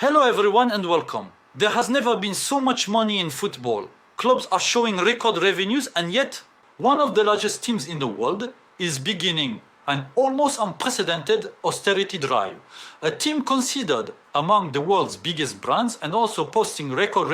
Hello everyone and welcome. There has never been so much money in football. Clubs are showing record revenues, and yet one of the largest teams in the world is beginning an almost unprecedented austerity drive. A team considered among the world's biggest brands and also posting record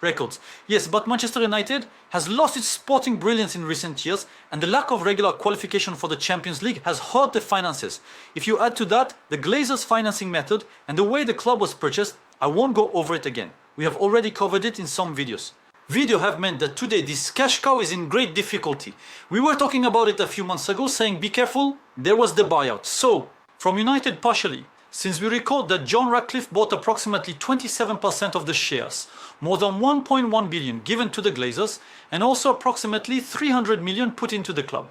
records. Yes, but Manchester United has lost its sporting brilliance in recent years, and the lack of regular qualification for the Champions League has hurt the finances. If you add to that the Glazers' financing method and the way the club was purchased, I won't go over it again. We have already covered it in some videos. Video have meant that today this cash cow is in great difficulty. We were talking about it a few months ago, saying be careful, there was the buyout. So, from United partially, since we record that John Ratcliffe bought approximately 27% of the shares, more than 1.1 billion given to the Glazers, and also approximately 300 million put into the club.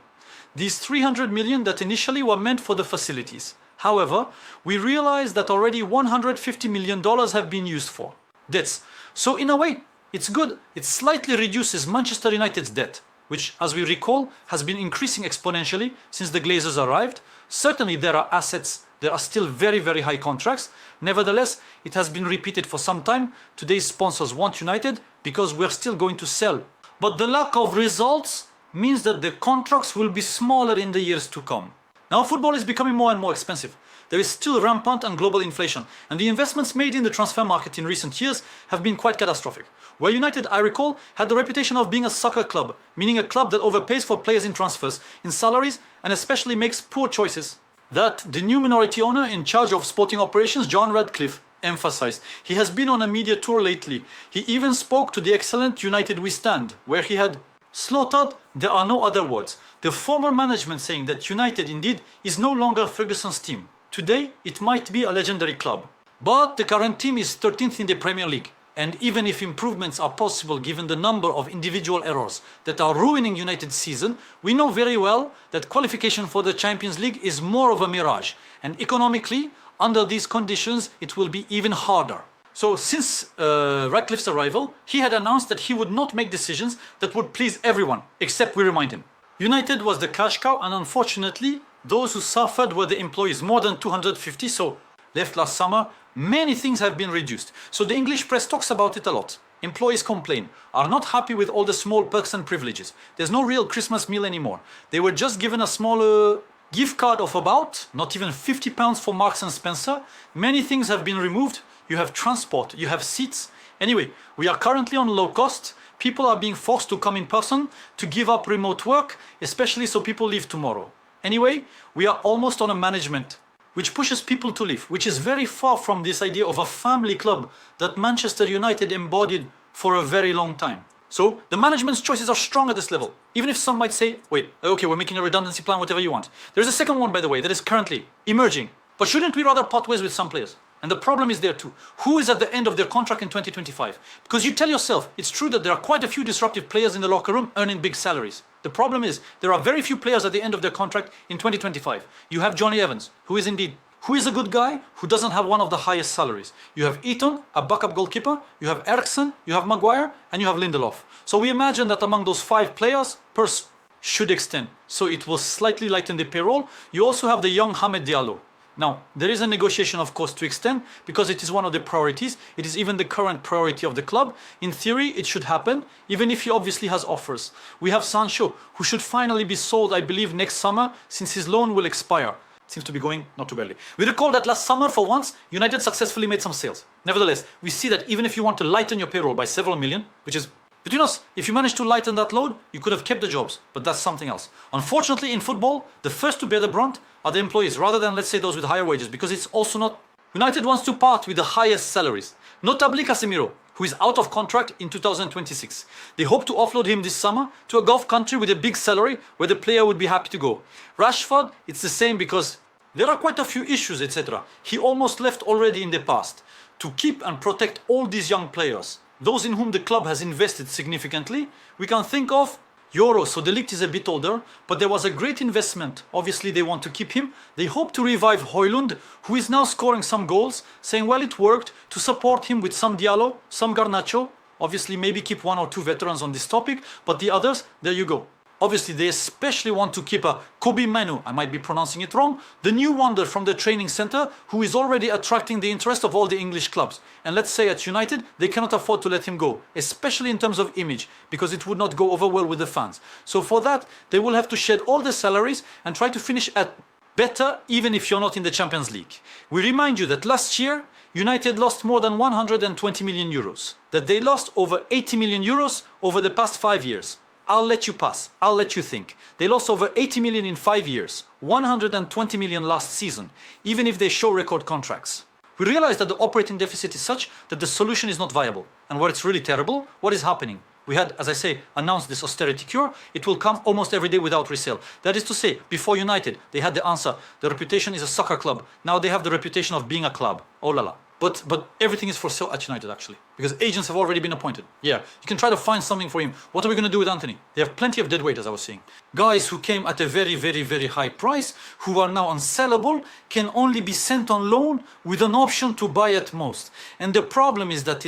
These 300 million that initially were meant for the facilities. However, we realized that already $150 million have been used for debts. So in a way, it's good. It slightly reduces Manchester United's debt, which, as we recall, has been increasing exponentially since the Glazers arrived. Certainly there are assets, there are still very, very high contracts. Nevertheless, it has been repeated for some time. Today's sponsors want United because we're still going to sell. But the lack of results means that the contracts will be smaller in the years to come. Now football is becoming more and more expensive. There is still rampant and global inflation, and the investments made in the transfer market in recent years have been quite catastrophic. Where United, I recall, had the reputation of being a soccer club, meaning a club that overpays for players in transfers, in salaries, and especially makes poor choices. That the new minority owner in charge of sporting operations, John Ratcliffe, emphasized. He has been on a media tour lately. He even spoke to the excellent United We Stand, where he had slaughtered, there are no other words, the former management, saying that United indeed is no longer Ferguson's team. Today, it might be a legendary club. But the current team is 13th in the Premier League. And even if improvements are possible given the number of individual errors that are ruining United's season, we know very well that qualification for the Champions League is more of a mirage. And economically, under these conditions, it will be even harder. So since Ratcliffe's arrival, he had announced that he would not make decisions that would please everyone, except we remind him. United was the cash cow, and unfortunately, those who suffered were the employees, more than 250, so left last summer. Many things have been reduced. So the English press talks about it a lot. Employees complain, are not happy with all the small perks and privileges. There's no real Christmas meal anymore. They were just given a small gift card of about, not even £50 for Marks and Spencer. Many things have been removed. You have transport, you have seats. Anyway, we are currently on low cost. People are being forced to come in person, to give up remote work, especially so people leave tomorrow. Anyway, we are almost on a management which pushes people to leave, which is very far from this idea of a family club that Manchester United embodied for a very long time. So the management's choices are strong at this level. Even if some might say, wait, okay, we're making a redundancy plan, whatever you want. There's a second one, by the way, that is currently emerging. But shouldn't we rather part ways with some players? And the problem is there too. Who is at the end of their contract in 2025? Because you tell yourself, it's true that there are quite a few disruptive players in the locker room earning big salaries. The problem is, there are very few players at the end of their contract in 2025. You have Johnny Evans, who is a good guy, who doesn't have one of the highest salaries. You have Eton, a backup goalkeeper, you have Eriksen, you have Maguire, and you have Lindelof. So we imagine that among those 5 players, Purse should extend. So it will slightly lighten the payroll. You also have the young Hamed Diallo. Now, there is a negotiation, of course, to extend, because it is one of the priorities. It is even the current priority of the club. In theory, it should happen, even if he obviously has offers. We have Sancho, who should finally be sold, I believe, next summer, since his loan will expire. Seems to be going not too badly. We recall that last summer, for once, United successfully made some sales. Nevertheless, we see that even if you want to lighten your payroll by several million, which is, between us, if you manage to lighten that load, you could have kept the jobs, but that's something else. Unfortunately, in football, the first to bear the brunt are the employees, rather than, let's say, those with higher wages, because it's also not... United wants to part with the highest salaries. Notably Casemiro, who is out of contract in 2026. They hope to offload him this summer to a Gulf country with a big salary where the player would be happy to go. Rashford, it's the same, because there are quite a few issues, etc. He almost left already in the past. To keep and protect all these young players, those in whom the club has invested significantly, we can think of Euro, so De Ligt is a bit older, but there was a great investment. Obviously they want to keep him. They hope to revive Højlund, who is now scoring some goals, saying, well, it worked, to support him with some Diallo, some Garnacho. Obviously maybe keep 1 or 2 veterans on this topic, but the others, there you go. Obviously, they especially want to keep a Kobe Manu, I might be pronouncing it wrong, the new wonder from the training center who is already attracting the interest of all the English clubs. And let's say at United, they cannot afford to let him go, especially in terms of image, because it would not go over well with the fans. So for that, they will have to shed all the salaries and try to finish at better, even if you're not in the Champions League. We remind you that last year, United lost more than 120 million euros, that they lost over 80 million euros over the past 5 years. I'll let you pass. I'll let you think. They lost over 80 million in 5 years, 120 million last season, even if they show record contracts. We realize that the operating deficit is such that the solution is not viable. And where it's really terrible, what is happening? We had, as I say, announced this austerity cure. It will come almost every day without resale. That is to say, before United, they had the answer. The reputation is a soccer club. Now they have the reputation of being a club. Oh la la. But everything is for sale at United, actually, because agents have already been appointed. Yeah, you can try to find something for him. What are we going to do with Anthony? They have plenty of dead weight, as I was saying. Guys who came at a very, very, very high price, who are now unsellable, can only be sent on loan with an option to buy at most. And the problem is that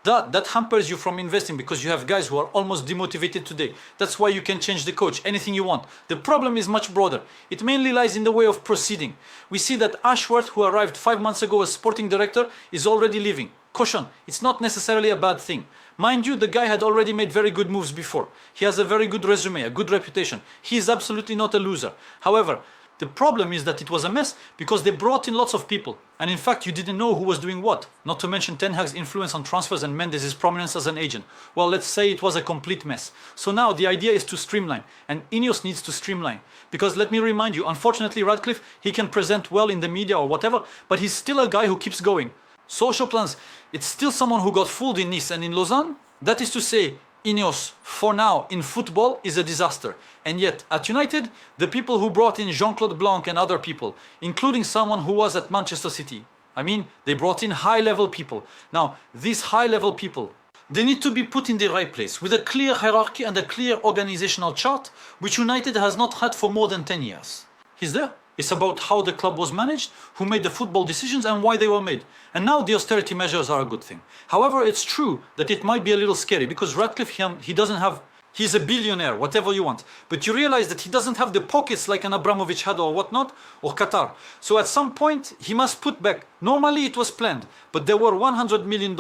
that hampers you from investing, because you have guys who are almost demotivated today. That's why you can change the coach, anything you want. The problem is much broader. It mainly lies in the way of proceeding. We see that Ashworth, who arrived 5 months ago as sporting director, is already leaving. Caution, it's not necessarily a bad thing. Mind you, the guy had already made very good moves before. He has a very good resume, a good reputation. He is absolutely not a loser. However, the problem is that it was a mess because they brought in lots of people. And in fact, you didn't know who was doing what. Not to mention Ten Hag's influence on transfers and Mendes' prominence as an agent. Well, let's say it was a complete mess. So now the idea is to streamline. And INEOS needs to streamline. Because let me remind you, unfortunately, Ratcliffe, he can present well in the media or whatever, but he's still a guy who keeps going. Social plans, it's still someone who got fooled in Nice and in Lausanne. That is to say, INEOS, for now, in football, is a disaster. And yet, at United, the people who brought in Jean-Claude Blanc and other people, including someone who was at Manchester City, I mean, they brought in high-level people. Now, these high-level people, they need to be put in the right place, with a clear hierarchy and a clear organizational chart, which United has not had for more than 10 years. He's there. It's about how the club was managed, who made the football decisions and why they were made. And now the austerity measures are a good thing. However, it's true that it might be a little scary because Ratcliffe, he doesn't have, he's a billionaire, whatever you want. But you realize that he doesn't have the pockets like an Abramovich had or whatnot, or Qatar. So at some point, he must put back. Normally it was planned, but there were $100 million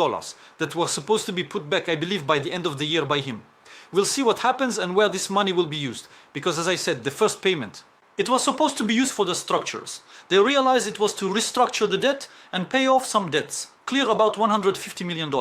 that were supposed to be put back, I believe, by the end of the year by him. We'll see what happens and where this money will be used. Because as I said, the first payment, it was supposed to be used for the structures. They realized it was to restructure the debt and pay off some debts, clear about $150 million,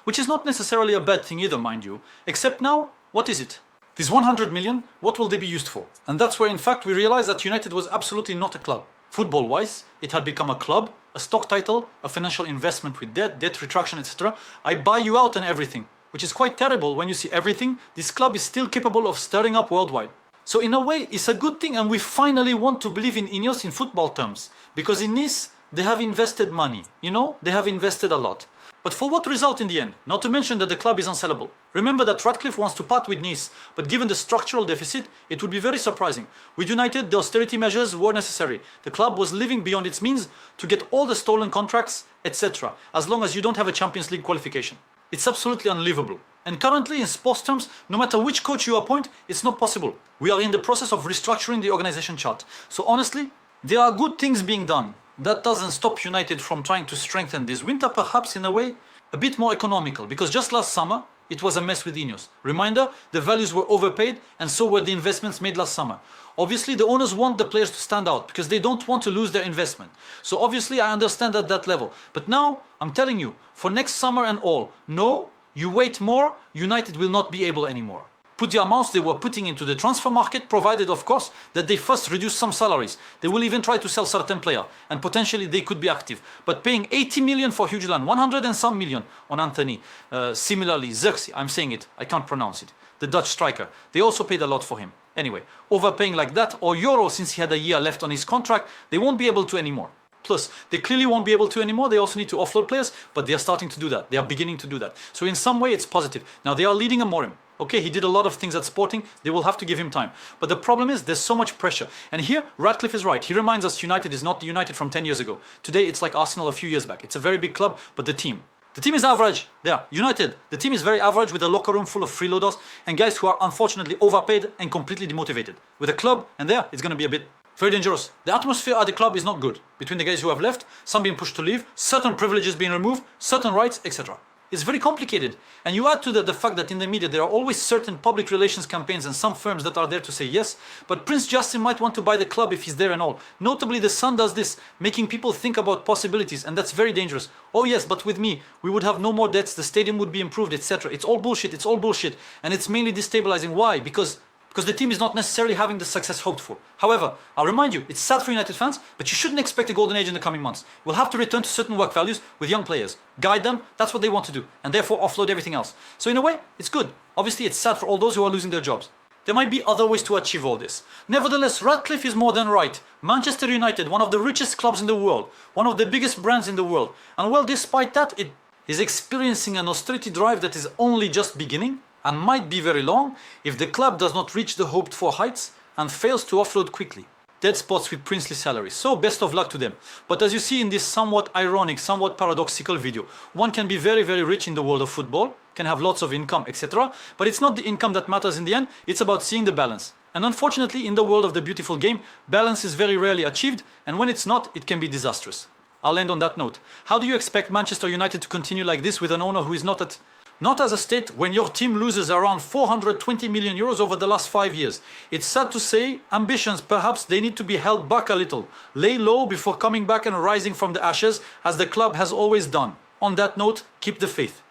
which is not necessarily a bad thing either, mind you. Except now, what is it? These 100 million, what will they be used for? And that's where in fact we realized that United was absolutely not a club. Football-wise, it had become a club, a stock title, a financial investment with debt retraction, etc. I buy you out and everything, which is quite terrible when you see everything. This club is still capable of stirring up worldwide. So in a way, it's a good thing, and we finally want to believe in INEOS in football terms. Because in Nice, they have invested money. You know, they have invested a lot. But for what result in the end? Not to mention that the club is unsellable. Remember that Ratcliffe wants to part with Nice, but given the structural deficit, it would be very surprising. With United, the austerity measures were necessary. The club was living beyond its means to get all the stolen contracts, etc. As long as you don't have a Champions League qualification. It's absolutely unlivable. And currently, in sports terms, no matter which coach you appoint, it's not possible. We are in the process of restructuring the organization chart. So honestly, there are good things being done. That doesn't stop United from trying to strengthen this winter, perhaps in a way, a bit more economical. Because just last summer, it was a mess with INEOS. Reminder, the values were overpaid and so were the investments made last summer. Obviously, the owners want the players to stand out because they don't want to lose their investment. So obviously, I understand at that level. But now, I'm telling you, for next summer and all, no, you wait more, United will not be able anymore. Put the amounts they were putting into the transfer market, provided of course that they first reduce some salaries. They will even try to sell certain players, and potentially they could be active. But paying 80 million for Hugeland, 100 and some million on Anthony, similarly Xerxes, I'm saying it, I can't pronounce it, the Dutch striker, they also paid a lot for him. Anyway, overpaying like that, or Euro since he had a year left on his contract, they won't be able to anymore. Plus, they clearly won't be able to anymore. They also need to offload players, but they are starting to do that. They are beginning to do that. So in some way, it's positive. Now, they are leading Amorim. Okay, he did a lot of things at Sporting. They will have to give him time. But the problem is there's so much pressure. And here, Ratcliffe is right. He reminds us United is not the United from 10 years ago. Today, it's like Arsenal a few years back. It's a very big club, but the team. The team is average. There, United. The team is very average with a locker room full of freeloaders and guys who are unfortunately overpaid and completely demotivated. With a club, and there, it's going to be a bit very dangerous. The atmosphere at the club is not good. Between the guys who have left, some being pushed to leave, certain privileges being removed, certain rights, etc. It's very complicated. And you add to that the fact that in the media there are always certain public relations campaigns and some firms that are there to say yes, but Prince Justin might want to buy the club if he's there and all. Notably, the Sun does this, making people think about possibilities, and that's very dangerous. Oh yes, but with me, we would have no more debts, the stadium would be improved, etc. It's all bullshit, and it's mainly destabilizing. Why? Because the team is not necessarily having the success hoped for. However, I'll remind you, it's sad for United fans, but you shouldn't expect a golden age in the coming months. We'll have to return to certain work values with young players. Guide them, that's what they want to do, and therefore offload everything else. So in a way, it's good. Obviously, it's sad for all those who are losing their jobs. There might be other ways to achieve all this. Nevertheless, Ratcliffe is more than right. Manchester United, one of the richest clubs in the world, one of the biggest brands in the world, and well, despite that, it is experiencing an austerity drive that is only just beginning, and might be very long if the club does not reach the hoped for heights and fails to offload quickly. Dead spots with princely salaries. So best of luck to them. But as you see in this somewhat ironic, somewhat paradoxical video, one can be very, very rich in the world of football, can have lots of income, etc. But it's not the income that matters in the end, it's about seeing the balance. And unfortunately, in the world of the beautiful game, balance is very rarely achieved, and when it's not, it can be disastrous. I'll end on that note. How do you expect Manchester United to continue like this with an owner who is not as a state when your team loses around 420 million euros over the last 5 years? It's sad to say, ambitions, perhaps they need to be held back a little. Lay low before coming back and rising from the ashes, as the club has always done. On that note, keep the faith.